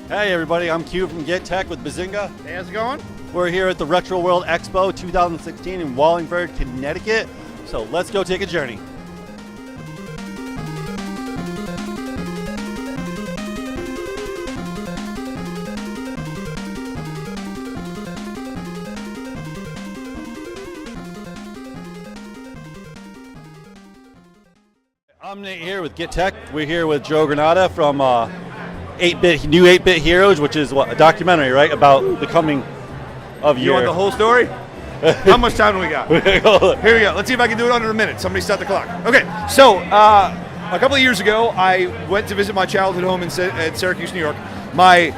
Hey everybody, I'm Q from getTekt with Bazinga. Hey, how's it going? We're here at the Retro World Expo 2016 in Wallingford, Connecticut. So let's go take a journey. I'm Nate here with getTekt. We're here with Joe Granato from new 8-Bit Heroes, which is what, a documentary, right, about the coming of You want the whole story? How much time do we got? Here we go. Let's see if I can do it under a minute. Somebody start the clock. Okay, so a couple of years ago, I went to visit my childhood home in Syracuse, New York. My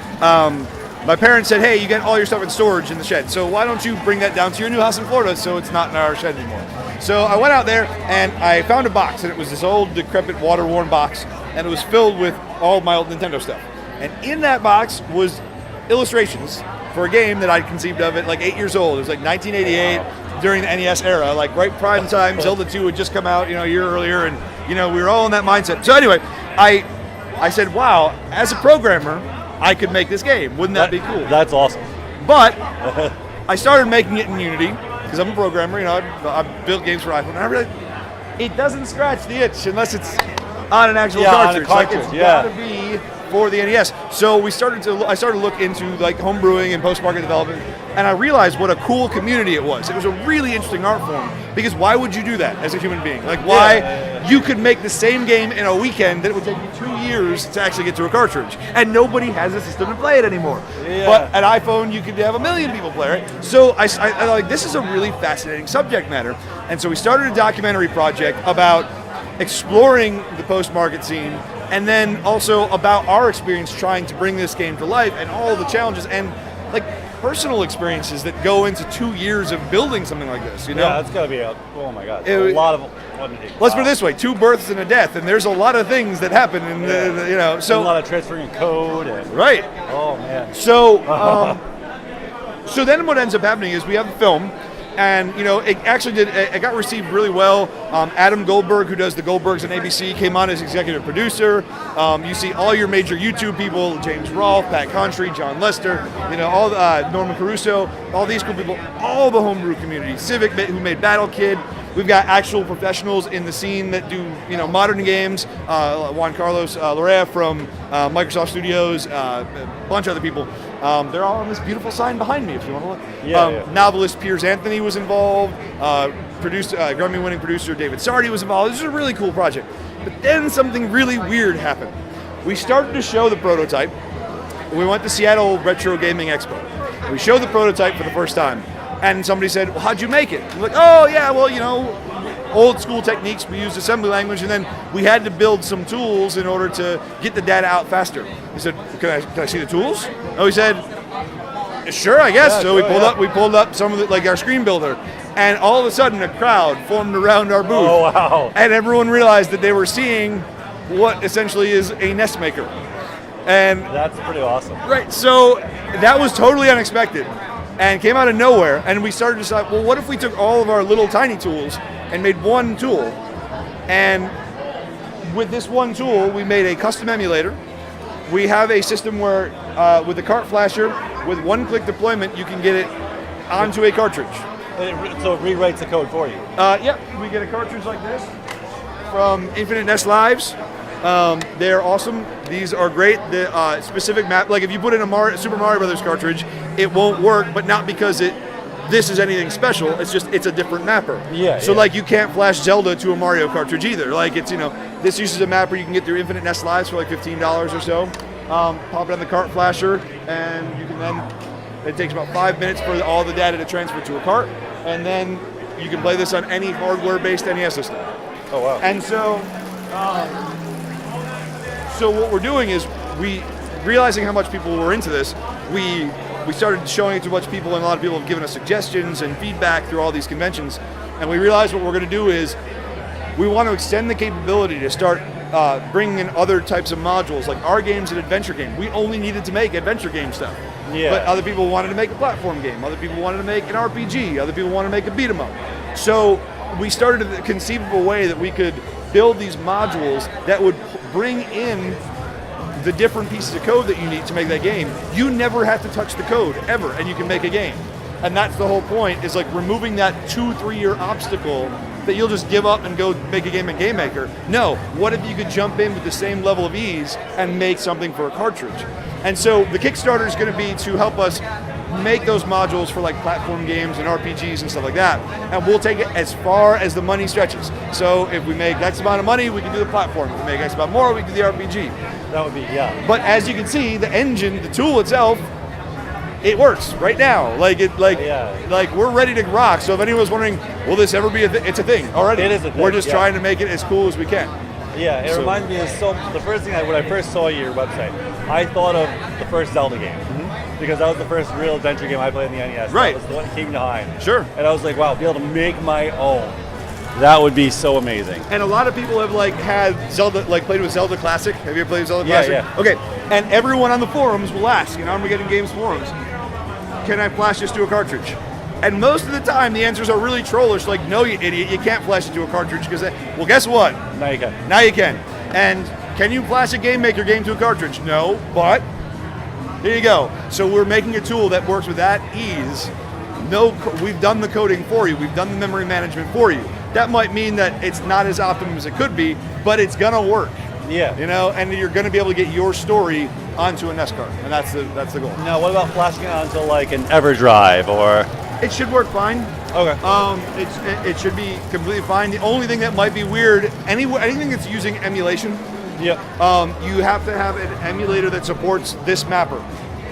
parents said, hey, you get all your stuff in storage in the shed, so why don't you bring that down to your new house in Florida so it's not in our shed anymore? So I went out there and I found a box, and it was this old, decrepit, water-worn box, and it was filled with all my old Nintendo stuff. And in that box was illustrations for a game that I'd conceived of at like 8 years old. It was like 1988, during the NES era, like right prime time. Zelda 2 had just come out, a year earlier, and we were all in that mindset. So anyway, I said, wow, as a programmer, I could make this game. Wouldn't that be cool? That's awesome. But I started making it in Unity, because I'm a programmer, I've built games for iPhone, and I realized it doesn't scratch the itch unless it's on an actual cartridge. Like it's gotta be for the NES. So I started to look into like homebrewing and post-market development, and I realized what a cool community it was. It was a really interesting art form, because why would you do that as a human being? Like you could make the same game in a weekend that it would take you 2 years to actually get to a cartridge, and nobody has a system to play it anymore. But an iPhone, you could have 1 million people play it. So I like, this is a really fascinating subject matter, and so we started a documentary project about exploring the post-market scene, and then also about our experience trying to bring this game to life and all the challenges and like personal experiences that go into 2 years of building something like this. Yeah, that's gotta be oh my god, a lot of. Let's put it this way: 2 births and a death, and there's a lot of things that happen, and so a lot of transferring code. And, right. Oh man. So, so then what ends up happening is we have a film. And it actually it got received really well. Adam Goldberg, who does the Goldbergs on ABC, came on as executive producer. You see all your major YouTube people: James Rolfe, Pat Contry, John Lester, all Norman Caruso, all these cool people, all the homebrew community, Civic, who made Battle Kid. We've got actual professionals in the scene that do modern games. Juan Carlos Larrea from Microsoft Studios, a bunch of other people. They're all on this beautiful sign behind me, if you want to look. Novelist Piers Anthony was involved. Grammy-winning producer David Sardi was involved. This is a really cool project. But then something really weird happened. We started to show the prototype. We went to Seattle Retro Gaming Expo. We showed the prototype for the first time. And somebody said, well, how'd you make it? We're like, oh, yeah, well, old school techniques. We used assembly language, and then we had to build some tools in order to get the data out faster. He said, can I see the tools? Oh, he said, sure, I guess. So we pulled up some of our screen builder, and all of a sudden a crowd formed around our booth. Oh, wow. And everyone realized that they were seeing what essentially is a NES Maker. And that's pretty awesome. Right, so that was totally unexpected and came out of nowhere, and we started to decide, well, what if we took all of our little tiny tools and made one tool? And with this one tool, we made a custom emulator. We have a system where, with the cart flasher, with one-click deployment, you can get it onto a cartridge. So it rewrites the code for you? Yep, we get a cartridge like this from Infinite NES Lives. They're awesome. These are great. The specific map, like if you put in a Super Mario Brothers cartridge, it won't work, but not because this is anything special. It's just it's a different mapper. So like you can't flash Zelda to a Mario cartridge either. Like it's this uses a mapper you can get through Infinite NES Lives for like $15 or so. Pop it on the cart flasher, and you can then. It takes about 5 minutes for all the data to transfer to a cart, and then you can play this on any hardware-based NES system. Oh wow! And so. So what we're doing is realizing how much people were into this, we started showing it to a bunch of people, and a lot of people have given us suggestions and feedback through all these conventions. And we realized what we're going to do is we want to extend the capability to start bringing in other types of modules, like our game's an adventure game. We only needed to make adventure game stuff. But other people wanted to make a platform game. Other people wanted to make an RPG. Other people wanted to make a beat 'em up. So we started to conceive of a way that we could build these modules that would bring in the different pieces of code that you need to make that game, you never have to touch the code ever, and you can make a game. And that's the whole point, is like removing that 2-3 year obstacle that you'll just give up and go make a game in Game Maker. No, what if you could jump in with the same level of ease and make something for a cartridge? And so the Kickstarter is going to be to help us make those modules for like platform games and RPGs and stuff like that. And we'll take it as far as the money stretches. So if we make X amount of money, we can do the platform. If we make X amount more, we can do the RPG. That would be, yeah. But as you can see, the engine, the tool itself, it works right now. Like we're ready to rock. So if anyone's wondering, will this ever be a thing? It's a thing already. It is a thing. We're just trying to make it as cool as we can. Yeah, it reminds me of the first thing when I first saw your website, I thought of the first Zelda game. Because that was the first real adventure game I played in the NES. Right. That was the one that came to mind. Sure. And I was like, wow, be able to make my own. That would be so amazing. And a lot of people have like had Zelda, like played with Zelda Classic. Have you ever played with Zelda Classic? Yeah. Okay. And everyone on the forums will ask, Armageddon Games forums, can I flash this to a cartridge? And most of the time, the answers are really trollish, like, no, you idiot, you can't flash it to a cartridge, because, well, guess what? Now you can. Now you can. And can you flash a Game Maker game to a cartridge? No, but here you go. So we're making a tool that works with that ease. We've done the coding for you. We've done the memory management for you. That might mean that it's not as optimum as it could be, but it's gonna work. Yeah. And you're gonna be able to get your story onto a NES card, and that's the goal. Now, what about flashing it onto like an EverDrive or? It should work fine. Okay. It should be completely fine. The only thing that might be weird, anything that's using emulation, you have to have an emulator that supports this mapper.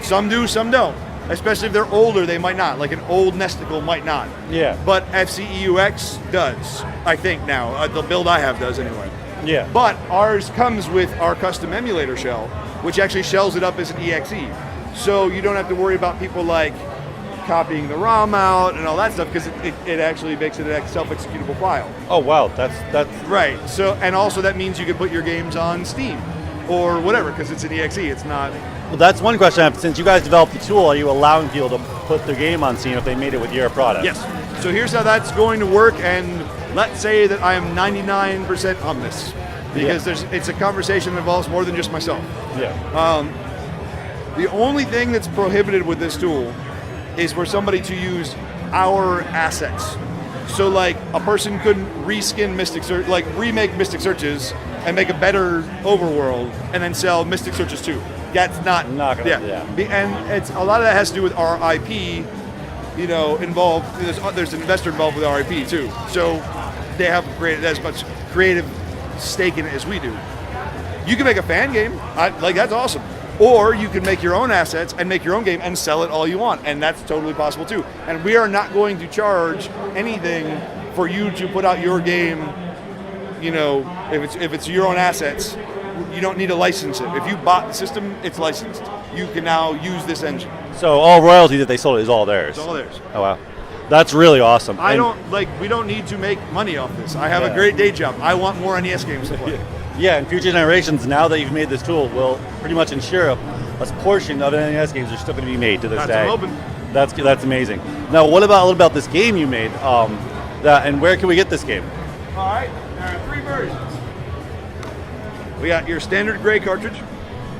Some do, some don't. Especially if they're older, they might not. Like an old Nesticle might not. Yeah. But FCEUX does, I think now. The build I have does anyway. Yeah. But ours comes with our custom emulator shell, which actually shells it up as an EXE. So you don't have to worry about people like copying the ROM out and all that stuff, because it actually makes it a self-executable file. Oh wow, that's right. So, and also that means you can put your games on Steam or whatever, because it's an EXE. It's not. Well, that's one question I have. Since you guys developed the tool, are you allowing people to put their game on Steam if they made it with your product? Yes. So here's how that's going to work, and let's say that I am 99% on this, because it's a conversation that involves more than just myself. Yeah. The only thing that's prohibited with this tool is for somebody to use our assets. So like a person couldn't reskin Mystic Search, like remake Mystic Searches and make a better overworld and then sell Mystic Searches 2. That's not gonna And it's a lot of that has to do with our IP, involved. There's an investor involved with our IP too. So they have created as much creative stake in it as we do. You can make a fan game, that's awesome. Or you can make your own assets and make your own game and sell it all you want, and that's totally possible too. And we are not going to charge anything for you to put out your game. If it's your own assets, you don't need to license it. If you bought the system, it's licensed. You can now use this engine. So all royalty that they sold is all theirs. It's all theirs. Oh wow, that's really awesome. We don't need to make money off this. I have a great day job. I want more NES games to play. Yeah, and future generations, now that you've made this tool, will pretty much ensure a portion of NES games are still going to be made to this day. I'm hoping. That's amazing. Now, what about this game you made? And where can we get this game? All right, there are 3 versions. We got your standard gray cartridge,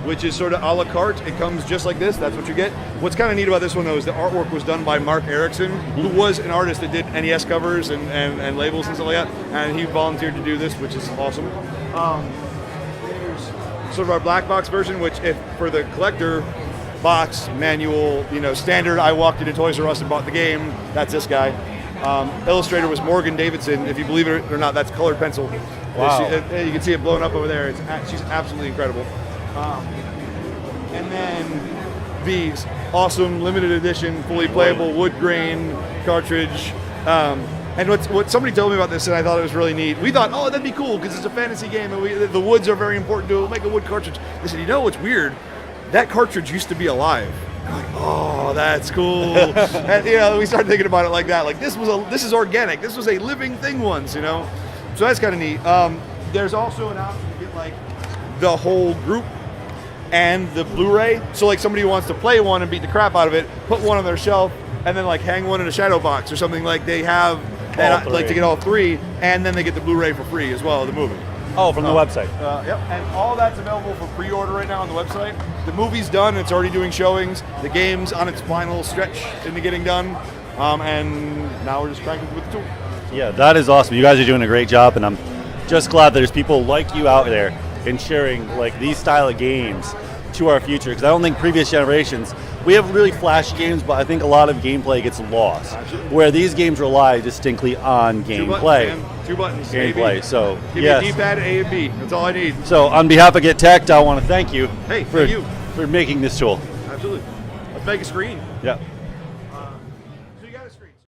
which is sort of a la carte. It comes just like this. That's what you get. What's kind of neat about this one, though, is the artwork was done by Mark Erickson, who was an artist that did NES covers and labels and stuff like that, and he volunteered to do this, which is awesome. There's sort of our black box version, which for the collector, box, manual, standard, I walked into Toys R Us and bought the game. That's this guy. Illustrator was Morgan Davidson. If you believe it or not, that's colored pencil. Wow. You can see it blowing up over there. She's absolutely incredible. And then these awesome limited edition, fully playable wood grain cartridge. And what somebody told me about this, and I thought it was really neat. We thought, that'd be cool because it's a fantasy game, and the woods are very important to it. We'll make a wood cartridge. They said, what's weird? That cartridge used to be alive. I'm like, oh, that's cool. And we started thinking about it like that. Like this is organic. This was a living thing once, So that's kind of neat. There's also an option to get like the whole group and the Blu-ray. So like somebody who wants to play one and beat the crap out of it, put one on their shelf, and then like hang one in a shadow box or something. Like they have like to get all 3, and then they get the Blu-ray for free as well, the movie. Oh, from the website. Yep, and all that's available for pre-order right now on the website. The movie's done; it's already doing showings. The game's on its final stretch into getting done, and now we're just cranking with the tool. Yeah, that is awesome. You guys are doing a great job, and I'm just glad that there's people like you out there and sharing like these style of games to our future. Because I don't think previous generations, we have really flashy games, but I think a lot of gameplay gets lost. Absolutely. Where these games rely distinctly on gameplay. Two buttons. Gameplay. So Give yes. me a D-pad, A and B. That's all I need. So on behalf of getTekt, I want to thank you. Hey, for thank you for making this tool. Absolutely. Let's make a screen. Yeah.